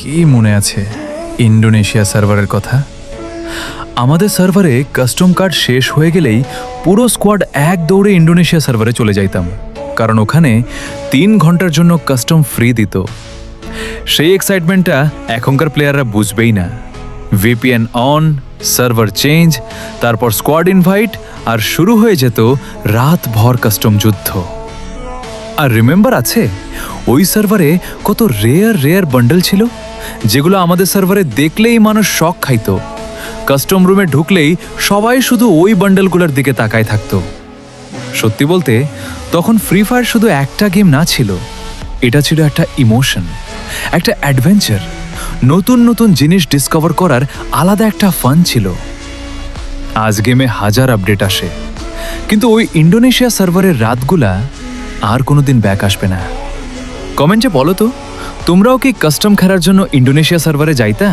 কি মনে আছে ইন্ডোনেশিয়া সার্ভারের কথা? আমাদের সার্ভারে কাস্টম কার্ড শেষ হয়ে গেলেই পুরো স্কোয়াড এক দৌড়ে ইন্ডোনেশিয়া সার্ভারে চলে যাইতাম, কারণ ওখানে 3 ঘন্টার জন্য কাস্টম ফ্রি দিত। সেই এক্সাইটমেন্টটা এখনকার প্লেয়াররা বুঝবেই না। ভিপিএন অন, সার্ভার চেঞ্জ, তারপর স্কোয়াড ইনভাইট, আর শুরু হয়ে যেত রাতভর কাস্টম যুদ্ধ। আর রিমেম্বার আছে ওই সার্ভারে কত রেয়ার বান্ডেল ছিল, যেগুলো আমাদের সার্ভারে দেখলেই মানুষ শক খাইতো। কাস্টম রুমে ঢুকলেই সবাই শুধু ওই বান্ডেলগুলোর দিকে তাকায় থাকতো। সত্যি বলতে তখন ফ্রি ফায়ার শুধু একটা গেম না ছিল, এটা ছিল একটা ইমোশন, একটা অ্যাডভেঞ্চার। নতুন নতুন জিনিস ডিসকভার করার আলাদা একটা ফান ছিল। আজ গেমে হাজার আপডেট আসে, কিন্তু ওই ইন্ডোনেশিয়া সার্ভারের রাতগুলা আর কোনোদিন ব্যাক আসবে না। কমেন্টে বলো তো, তোমরাও কি কাস্টম খেলার জন্য ইন্ডোনেশিয়া সার্ভারে যাইতা?